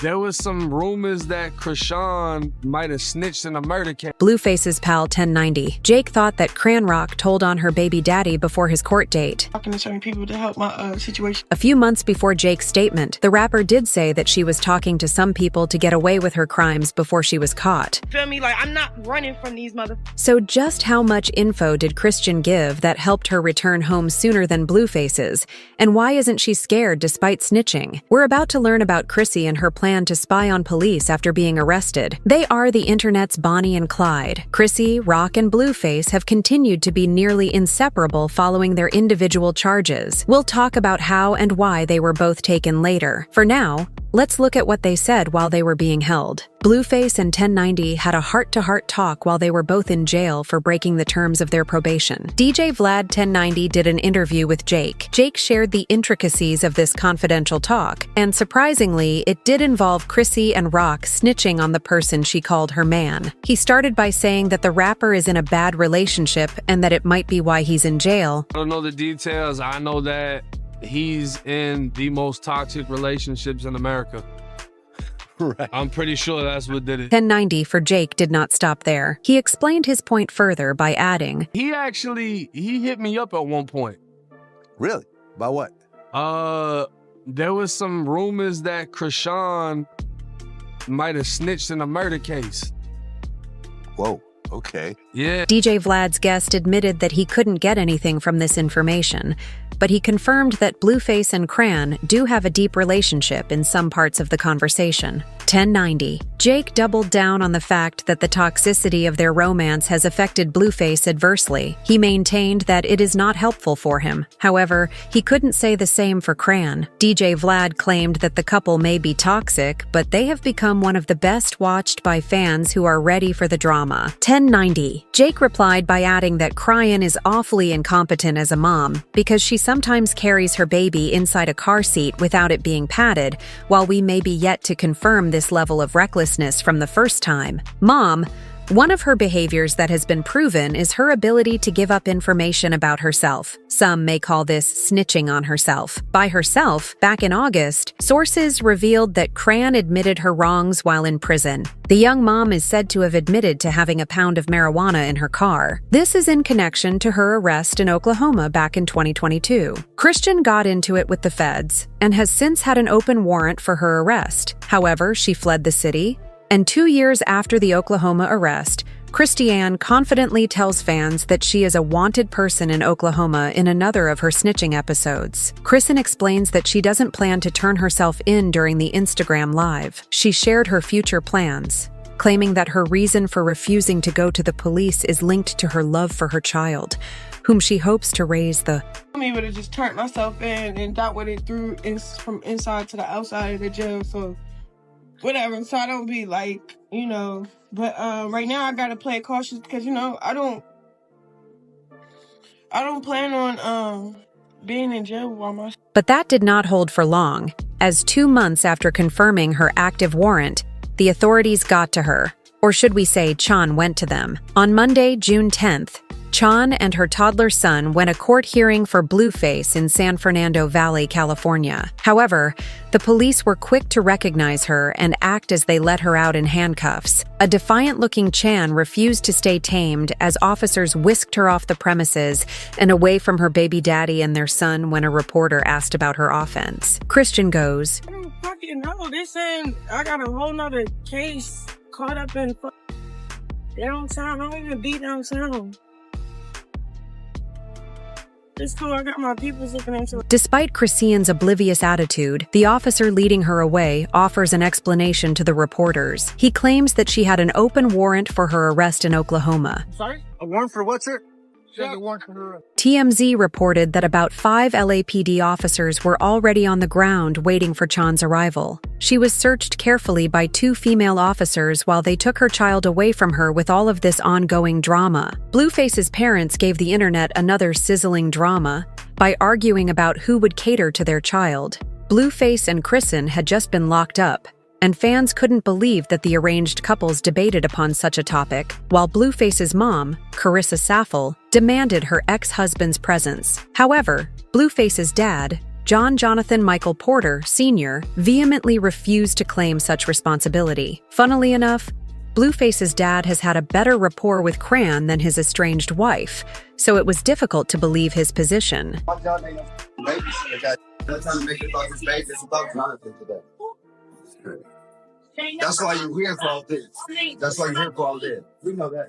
There was some rumors that Chrisean might have snitched in a murder case. Blueface's pal 1090. Jake thought that Chrisean Rock told on her baby daddy before his court date. Talking to certain people to help my situation. A few months before Jake's statement, the rapper did say that she was talking to some people to get away with her crimes before she was caught. Feel me? Like, I'm not running from these mother. So just how much info did Chrisean give that helped her return home sooner than Blueface's? And why isn't she scared despite snitching? We're about to learn about Chrissy and her plan to spy on police after being arrested. They are the internet's Bonnie and Clyde. Chrissy, Rock, and Blueface have continued to be nearly inseparable following their individual charges. We'll talk about how and why they were both taken later. For now, let's look at what they said while they were being held. Blueface and 1090 had a heart-to-heart talk while they were both in jail for breaking the terms of their probation. DJ Vlad 1090 did an interview with Jake. Jake shared the intricacies of this confidential talk, and surprisingly, it did involve Chrissy and Rock snitching on the person she called her man. He started by saying that the rapper is in a bad relationship and that it might be why he's in jail. I don't know the details. I know that he's in the most toxic relationships in America. Right. I'm pretty sure that's what did it. 1090 for Jake did not stop there. He explained his point further by adding, He hit me up at one point. Really? About what? There was some rumors that Chrisean might have snitched in a murder case. Whoa, okay. Yeah. DJ Vlad's guest admitted that he couldn't get anything from this information, but he confirmed that Blueface and Chrisean do have a deep relationship in some parts of the conversation. 1090. Jake doubled down on the fact that the toxicity of their romance has affected Blueface adversely. He maintained that it is not helpful for him. However, he couldn't say the same for Chrisean. DJ Vlad claimed that the couple may be toxic, but they have become one of the best watched by fans who are ready for the drama. 1090. Jake replied by adding that Chrisean is awfully incompetent as a mom because she sometimes carries her baby inside a car seat without it being padded, while we may be yet to confirm this level of recklessness from the first time. Mom, one of her behaviors that has been proven is her ability to give up information about herself. Some may call this snitching on herself. By herself, back in August, sources revealed that Chrisean admitted her wrongs while in prison. The young mom is said to have admitted to having a pound of marijuana in her car. This is in connection to her arrest in Oklahoma back in 2022. Chrisean got into it with the feds and has since had an open warrant for her arrest. However, she fled the city, and 2 years after the Oklahoma arrest, Chrisean confidently tells fans that she is a wanted person in Oklahoma in another of her snitching episodes. Chrisean explains that she doesn't plan to turn herself in during the Instagram Live. She shared her future plans, claiming that her reason for refusing to go to the police is linked to her love for her child, whom she hopes to raise the... I would have just turned myself in and that what it threw from inside to the outside of the jail, so whatever, so I don't be like, but right now I gotta play it cautious because, I don't plan on being in jail while my... But that did not hold for long, as 2 months after confirming her active warrant, the authorities got to her, or should we say Chan went to them. On Monday, June 10th, Chan and her toddler son went a court hearing for Blueface in San Fernando Valley, California. However, the police were quick to recognize her and act as they let her out in handcuffs. A defiant-looking Chan refused to stay tamed as officers whisked her off the premises and away from her baby daddy and their son when a reporter asked about her offense. Chrisean goes, I don't fucking know. They saying I got a whole nother case caught up in downtown. I don't even be downtown. It's cool, I got my people looking into it. Despite Chrisean's oblivious attitude, the officer leading her away offers an explanation to the reporters. He claims that she had an open warrant for her arrest in Oklahoma. Sorry? A warrant for what, sir? Yeah. A warrant for her. TMZ reported that about 5 LAPD officers were already on the ground waiting for Chan's arrival. She was searched carefully by 2 female officers while they took her child away from her with all of this ongoing drama. Blueface's parents gave the internet another sizzling drama by arguing about who would cater to their child. Blueface and Chrisean had just been locked up, and fans couldn't believe that the arranged couples debated upon such a topic, while Blueface's mom, Carissa Saffel, demanded her ex-husband's presence. However, Blueface's dad, John Jonathan Michael Porter, Sr., vehemently refused to claim such responsibility. Funnily enough, Blueface's dad has had a better rapport with Cran than his estranged wife, so it was difficult to believe his position. That's why you're here for all this. That's why you're here for all this. We know that.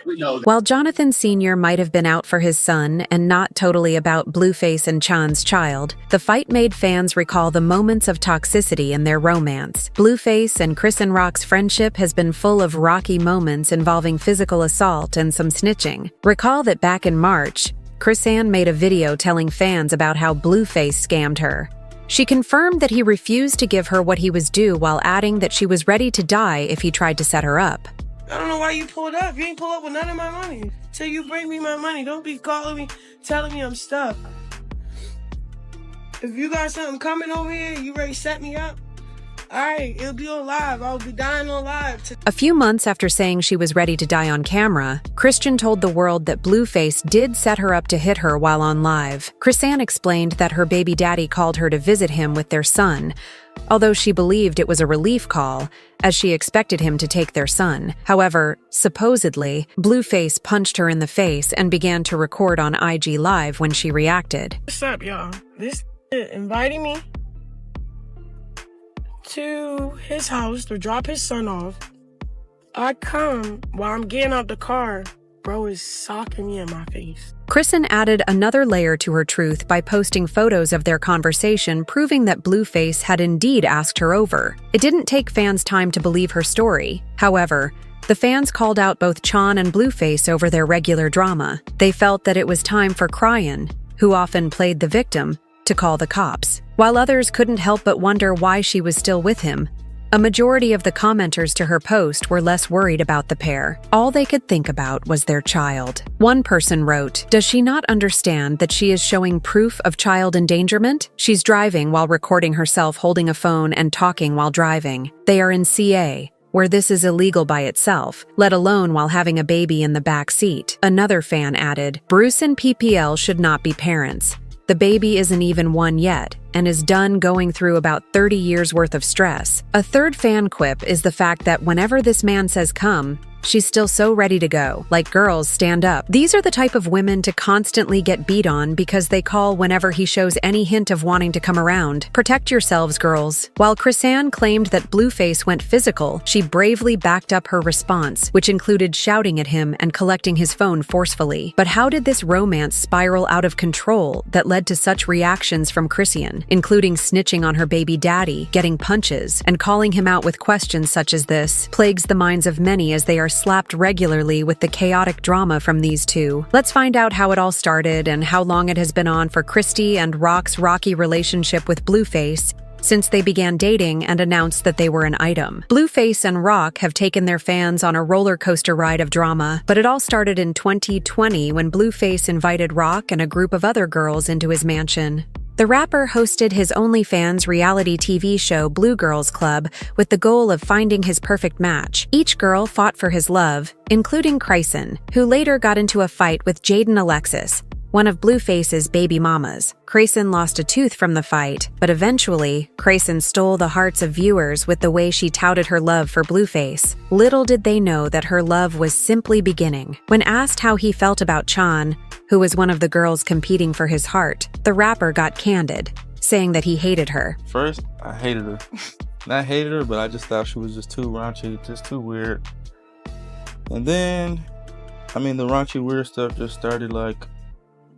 We know that. While Jonathan Sr. might have been out for his son and not totally about Blueface and Chan's child, the fight made fans recall the moments of toxicity in their romance. Blueface and Chrisean Rock's friendship has been full of rocky moments involving physical assault and some snitching. Recall that back in March, Chrisean made a video telling fans about how Blueface scammed her. She confirmed that he refused to give her what he was due while adding that she was ready to die if he tried to set her up. I don't know why you pulled up. You ain't pull up with none of my money. Till you bring me my money. Don't be calling me, telling me I'm stuck. If you got something coming over here, you ready to set me up? All right, it'll be on live. I'll be dying on live. A few months after saying she was ready to die on camera, Chrisean told the world that Blueface did set her up to hit her while on live. Chrisean explained that her baby daddy called her to visit him with their son, although she believed it was a relief call, as she expected him to take their son. However, supposedly, Blueface punched her in the face and began to record on IG Live when she reacted. What's up, y'all? This inviting me to his house to drop his son off. I come while I'm getting out the car. Bro is socking me in my face. Chrisean added another layer to her truth by posting photos of their conversation proving that Blueface had indeed asked her over. It didn't take fans time to believe her story. However, the fans called out both Chan and Blueface over their regular drama. They felt that it was time for Chrisean, who often played the victim, to call the cops. While others couldn't help but wonder why she was still with him, a majority of the commenters to her post were less worried about the pair. All they could think about was their child. One person wrote, "Does she not understand that she is showing proof of child endangerment? She's driving while recording herself holding a phone and talking while driving. They are in CA, where this is illegal by itself, let alone while having a baby in the back seat." Another fan added, "Bruce and PPL should not be parents. The baby isn't even one yet, and is done going through about 30 years worth of stress." A third fan quip is the fact that whenever this man says come, she's still so ready to go, like girls stand up. These are the type of women to constantly get beat on because they call whenever he shows any hint of wanting to come around. Protect yourselves, girls. While Chrisean claimed that Blueface went physical, she bravely backed up her response, which included shouting at him and collecting his phone forcefully. But how did this romance spiral out of control that led to such reactions from Chrisean, including snitching on her baby daddy, getting punches, and calling him out with questions such as this? Plagues the minds of many as they are slapped regularly with the chaotic drama from these two. Let's find out how it all started and how long it has been on for Christy and Rock's rocky relationship with Blueface since they began dating and announced that they were an item. Blueface and Rock have taken their fans on a roller coaster ride of drama, but it all started in 2020 when Blueface invited Rock and a group of other girls into his mansion. The rapper hosted his OnlyFans reality TV show Blue Girls Club with the goal of finding his perfect match. Each girl fought for his love, including Chrisean, who later got into a fight with Jaden Alexis, one of Blueface's baby mamas. Chrisean lost a tooth from the fight, but eventually, Chrisean stole the hearts of viewers with the way she touted her love for Blueface. Little did they know that her love was simply beginning. When asked how he felt about Chan, who was one of the girls competing for his heart, the rapper got candid, saying that he hated her. First, I hated her. Not hated her, but I just thought she was just too raunchy, just too weird. And then, the raunchy weird stuff just started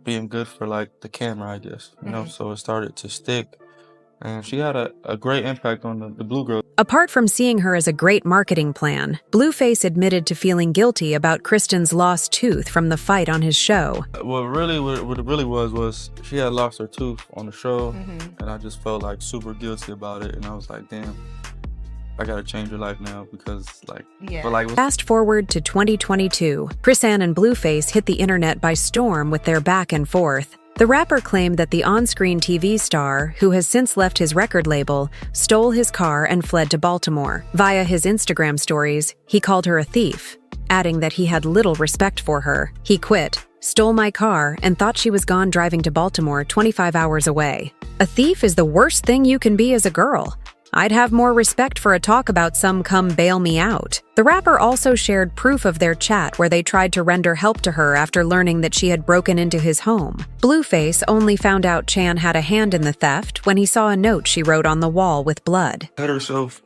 being good for the camera, I guess, you know, so it started to stick. And she had a great impact on the Blue Girl. Apart from seeing her as a great marketing plan, Blueface admitted to feeling guilty about Christian's lost tooth from the fight on his show. What it really was she had lost her tooth on the show, and I just felt super guilty about it, and I was like, damn, I gotta change her life now because Fast forward to 2022, Chrisean and Blueface hit the internet by storm with their back and forth. The rapper claimed that the on-screen TV star, who has since left his record label, stole his car and fled to Baltimore. Via his Instagram stories, he called her a thief, adding that he had little respect for her. He quit, stole my car, and thought she was gone driving to Baltimore 25 hours away. A thief is the worst thing you can be as a girl. I'd have more respect for a talk about some come bail me out. The rapper also shared proof of their chat where they tried to render help to her after learning that she had broken into his home. Blueface only found out Chan had a hand in the theft when he saw a note she wrote on the wall with blood. Cut herself,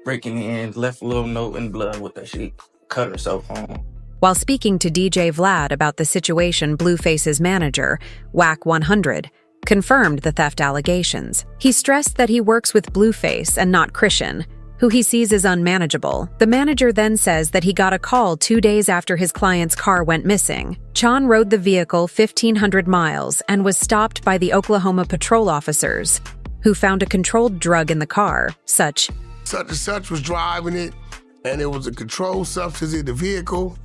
breaking in, left a little note in blood with that she cut herself on. While speaking to DJ Vlad about the situation, Blueface's manager, Whack 100, confirmed the theft allegations. He stressed that he works with Blueface and not Chrisean, who he sees as unmanageable. The manager then says that he got a call 2 days after his client's car went missing. Chan rode the vehicle 1,500 miles and was stopped by the Oklahoma patrol officers, who found a controlled drug in the car, such and such was driving it, and it was a controlled substance in the vehicle.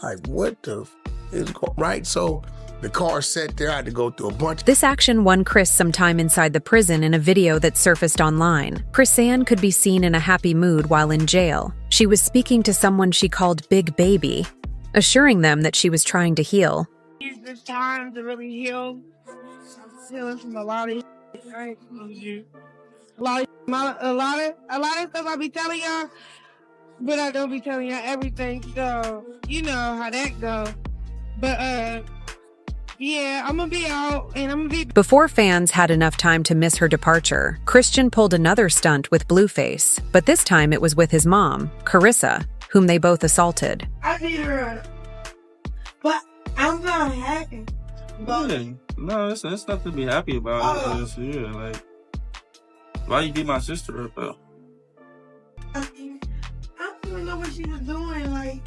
Like, what the is going right? So the car sat there. I had to go through a bunch. This action won Chris some time inside the prison in a video that surfaced online. Chrisean could be seen in a happy mood while in jail. She was speaking to someone she called Big Baby, assuring them that she was trying to heal. Use this time to really heal. I'm healing from a lot of I ain't gonna lose you. A lot of stuff I be telling y'all, but I don't be telling y'all everything. So you know how that go. But yeah, I'm gonna be out and I'm gonna be. Before fans had enough time to miss her departure, Chrisean pulled another stunt with Blueface, but this time it was with his mom, Carissa, whom they both assaulted. I need her, but I'm not happy. No, it's nothing to be happy about. It's just, yeah, like, why you beat my sister up though? I don't even know what she was doing. Like,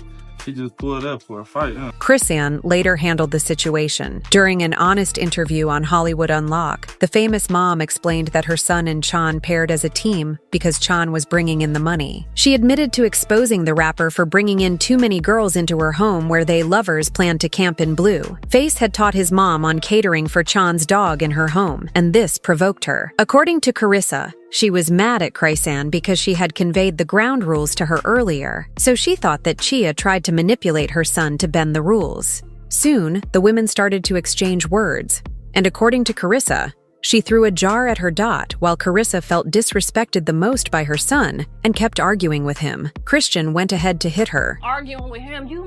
She just pulled up for a fight, huh? Chrisean later handled the situation. During an honest interview on Hollywood Unlocked, the famous mom explained that her son and Chan paired as a team because Chan was bringing in the money. She admitted to exposing the rapper for bringing in too many girls into her home where they lovers planned to camp in Blue. Face had taught his mom on catering for Chan's dog in her home, and this provoked her. According to Carissa, she was mad at Chrisean because she had conveyed the ground rules to her earlier, so she thought that Chia tried to manipulate her son to bend the rules. Soon, the women started to exchange words, and according to Carissa, she threw a jar at her dot while Carissa felt disrespected the most by her son and kept arguing with him. Chrisean went ahead to hit her. Arguing with him, you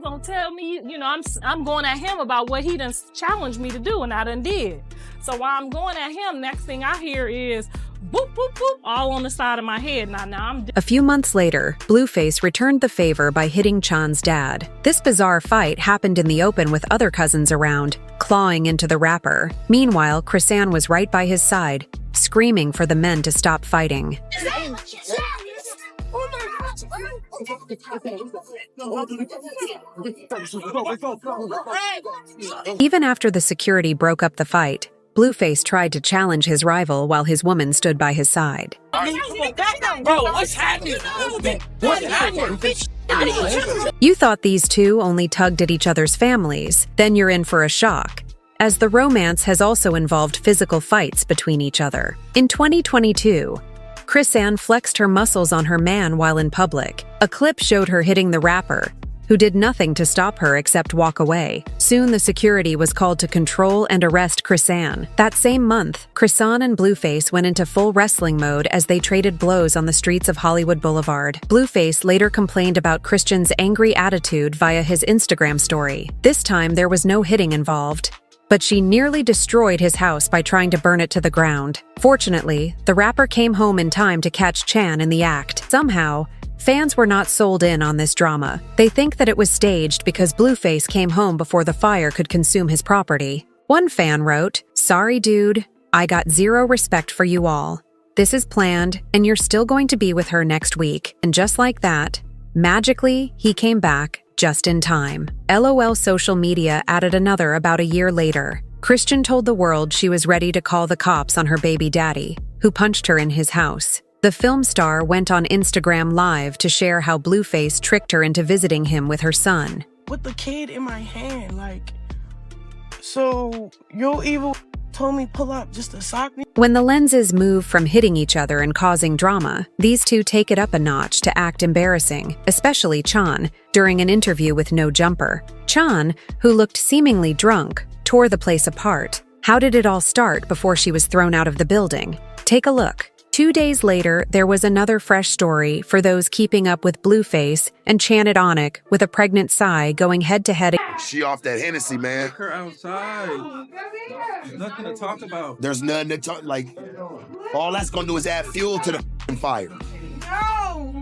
gonna tell me, I'm going at him about what he done challenged me to do, and I done did. So while I'm going at him, next thing I hear is boop, boop, boop, all on the side of my head. Now I'm A few months later, Blueface returned the favor by hitting Chan's dad. This bizarre fight happened in the open with other cousins around, clawing into the rapper. Meanwhile, Chrisean was right by his side, screaming for the men to stop fighting. Even after the security broke up the fight, Blueface tried to challenge his rival while his woman stood by his side. Bro, what's happening? What's happening? You thought these two only tugged at each other's families, then you're in for a shock, as the romance has also involved physical fights between each other. In 2022, Chrisean flexed her muscles on her man while in public. A clip showed her hitting the rapper, who did nothing to stop her except walk away. Soon the security was called to control and arrest Chrisean. That same month, Chrisean and Blueface went into full wrestling mode as they traded blows on the streets of Hollywood Boulevard. Blueface later complained about Chrisean's angry attitude via his Instagram story. This time there was no hitting involved, but she nearly destroyed his house by trying to burn it to the ground. Fortunately, the rapper came home in time to catch Chan in the act. Somehow, fans were not sold in on this drama. They think that it was staged because Blueface came home before the fire could consume his property. One fan wrote, "Sorry dude, I got zero respect for you all. This is planned, and you're still going to be with her next week." And just like that, magically, he came back just in time. LOL social media added another about a year later. Chrisean told the world she was ready to call the cops on her baby daddy, who punched her in his house. The film star went on Instagram Live to share how Blueface tricked her into visiting him with her son. With the kid in my hand, like, so your evil told me pull up just to sock me. When the lenses move from hitting each other and causing drama, these two take it up a notch to act embarrassing, especially Chan, during an interview with No Jumper. Chan, who looked seemingly drunk, tore the place apart. How did it all start before she was thrown out of the building? Take a look. 2 days later, there was another fresh story for those keeping up with Blueface and Chanted Onick with a pregnant Psy going head-to-head. She off that Hennessy, man. Take her outside. There's nothing to talk about. There's nothing to talk, like, all that's gonna do is add fuel to the fire. No.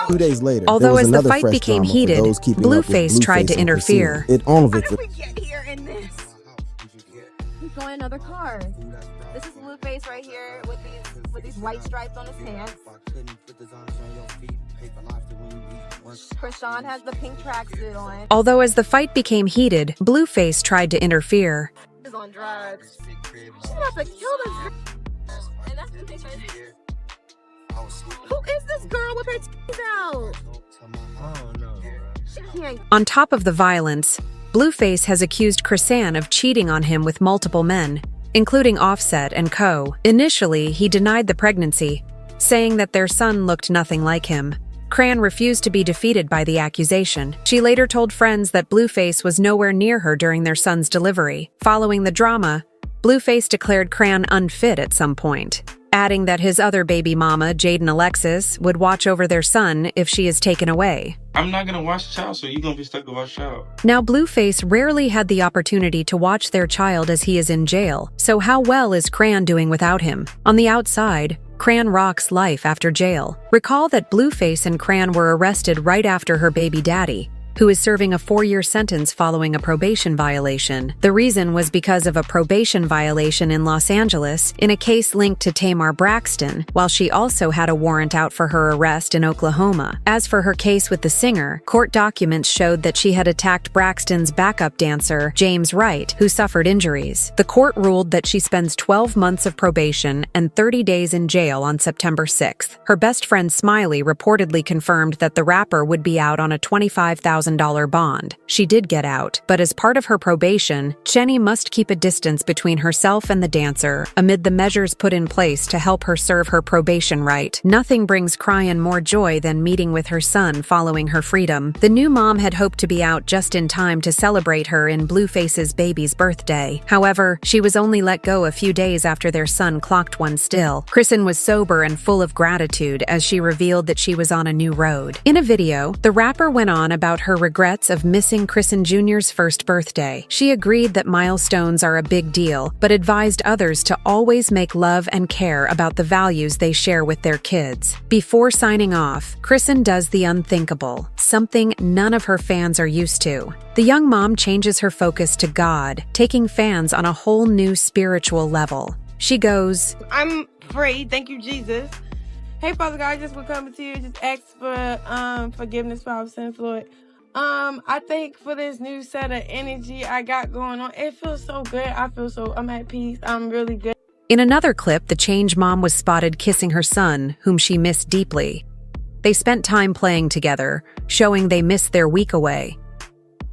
2 days later, Although as the another fight fresh became drama for heated, those keeping up with Blueface tried to and interfere. Chrisean. It only How did we get here in this? He's going another car. This is Blueface right here with these white stripes on his pants. Chrisean has the pink tracksuit on. Although as the fight became heated, Blueface tried to interfere. He's on drugs. She's about to kill this girl. And that's the picture. Who is this girl with her teeth out? She can't. On top of the violence, Blueface has accused Chrisean of cheating on him with multiple men, including Offset and co. Initially, he denied the pregnancy, saying that their son looked nothing like him. Cran refused to be defeated by the accusation. She later told friends that Blueface was nowhere near her during their son's delivery. Following the drama, Blueface declared Cran unfit at some point, adding that his other baby mama, Jaden Alexis, would watch over their son if she is taken away. I'm not gonna watch the child, so you're gonna be stuck with our child. Now, Blueface rarely had the opportunity to watch their child as he is in jail, so how well is Cran doing without him? On the outside, Cran rocks life after jail. Recall that Blueface and Cran were arrested right after her baby daddy, who is serving a 4-year sentence following a probation violation. The reason was because of a probation violation in Los Angeles in a case linked to Tamar Braxton, while she also had a warrant out for her arrest in Oklahoma. As for her case with the singer, court documents showed that she had attacked Braxton's backup dancer, James Wright, who suffered injuries. The court ruled that she spends 12 months of probation and 30 days in jail on September 6th. Her best friend Smiley reportedly confirmed that the rapper would be out on a $25,000 bond. She did get out, but as part of her probation, Jenny must keep a distance between herself and the dancer amid the measures put in place to help her serve her probation right. Nothing brings Chrisean more joy than meeting with her son following her freedom. The new mom had hoped to be out just in time to celebrate her in Blueface's baby's birthday. However, she was only let go a few days after their son clocked one still. Chrisean was sober and full of gratitude as she revealed that she was on a new road. In a video, the rapper went on about her regrets of missing Chrisean Jr.'s first birthday. She agreed that milestones are a big deal, but advised others to always make love and care about the values they share with their kids. Before signing off, Chrisean does the unthinkable, something none of her fans are used to. The young mom changes her focus to God, taking fans on a whole new spiritual level. She goes, I'm free, thank you, Jesus. Hey, Father God, I just would come to you, just ask for forgiveness for our sins, Lord. I think for this new set of energy I got going on, it feels so good. I'm at peace. I'm really good. In another clip, the change mom was spotted kissing her son, whom she missed deeply. They spent time playing together, showing they missed their week away.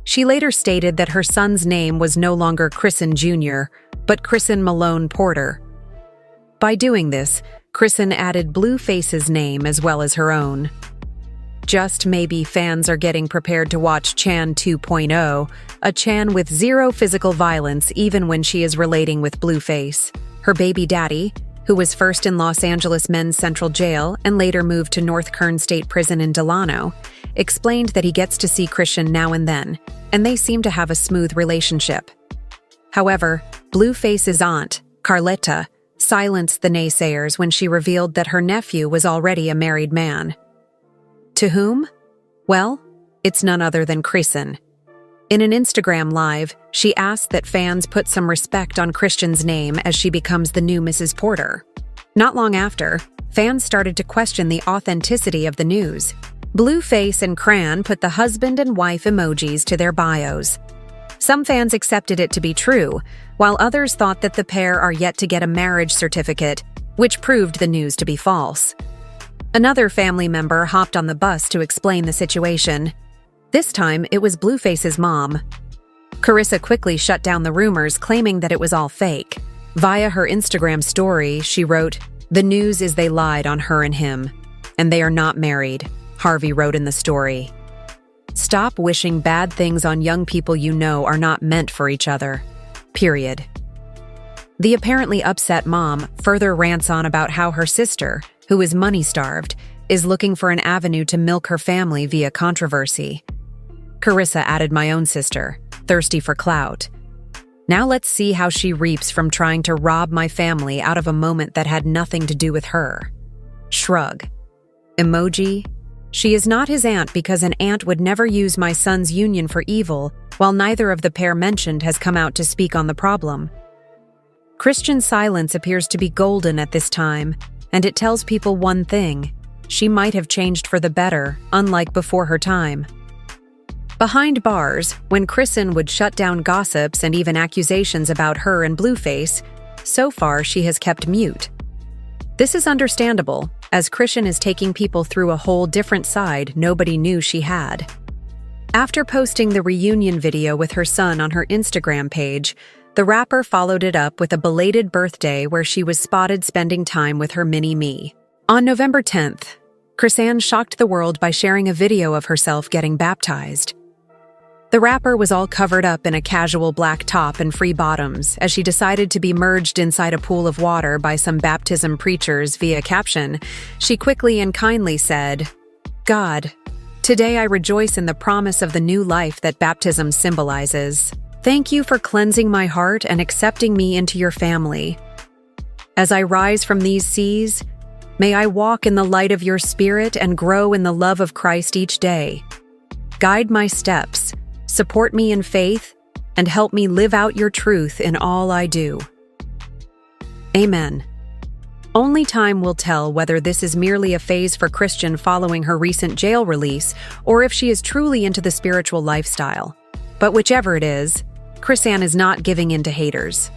She later stated that her son's name was no longer Chrisean Jr., but Chrisean Malone Porter. By doing this, Chrisean added Blueface's name as well as her own. Just maybe fans are getting prepared to watch Chan 2.0, a Chan with zero physical violence even when she is relating with Blueface. Her baby daddy, who was first in Los Angeles Men's Central Jail and later moved to North Kern State Prison in Delano, explained that he gets to see Chrisean now and then, and they seem to have a smooth relationship. However, Blueface's aunt, Carletta, silenced the naysayers when she revealed that her nephew was already a married man. To whom? Well, it's none other than Chrisean. In an Instagram live, she asked that fans put some respect on Chrisean's name as she becomes the new Mrs. Porter. Not long after, fans started to question the authenticity of the news. Blueface and Cran put the husband and wife emojis to their bios. Some fans accepted it to be true, while others thought that the pair are yet to get a marriage certificate, which proved the news to be false. Another family member hopped on the bus to explain the situation. This time, it was Blueface's mom. Carissa quickly shut down the rumors, claiming that it was all fake. Via her Instagram story, she wrote, "The news is they lied on her and him, and they are not married," Harvey wrote in the story. Stop wishing bad things on young people you know are not meant for each other. Period. The apparently upset mom further rants on about how her sister, who is money-starved, is looking for an avenue to milk her family via controversy. Carissa added my own sister, thirsty for clout. Now let's see how she reaps from trying to rob my family out of a moment that had nothing to do with her. Shrug. Emoji. She is not his aunt because an aunt would never use my son's union for evil, while neither of the pair mentioned has come out to speak on the problem. Christian's silence appears to be golden at this time, and it tells people one thing: she might have changed for the better, unlike before her time. Behind bars, when Chrisean would shut down gossips and even accusations about her and Blueface, so far she has kept mute. This is understandable, as Chrisean is taking people through a whole different side nobody knew she had. After posting the reunion video with her son on her Instagram page, the rapper followed it up with a belated birthday where she was spotted spending time with her mini-me. On November 10th, Chrisean shocked the world by sharing a video of herself getting baptized. The rapper was all covered up in a casual black top and free bottoms as she decided to be merged inside a pool of water by some baptism preachers via caption. She quickly and kindly said, "God, today I rejoice in the promise of the new life that baptism symbolizes. Thank you for cleansing my heart and accepting me into your family. As I rise from these seas, may I walk in the light of your spirit and grow in the love of Christ each day. Guide my steps, support me in faith, and help me live out your truth in all I do. Amen." Only time will tell whether this is merely a phase for Christian following her recent jail release or if she is truly into the spiritual lifestyle. But whichever it is, Chrisean is not giving in to haters.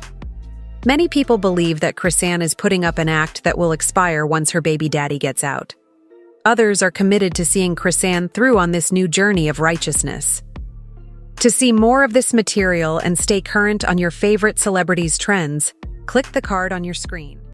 Many people believe that Chrisean is putting up an act that will expire once her baby daddy gets out. Others are committed to seeing Chrisean through on this new journey of righteousness. To see more of this material and stay current on your favorite celebrities' trends, click the card on your screen.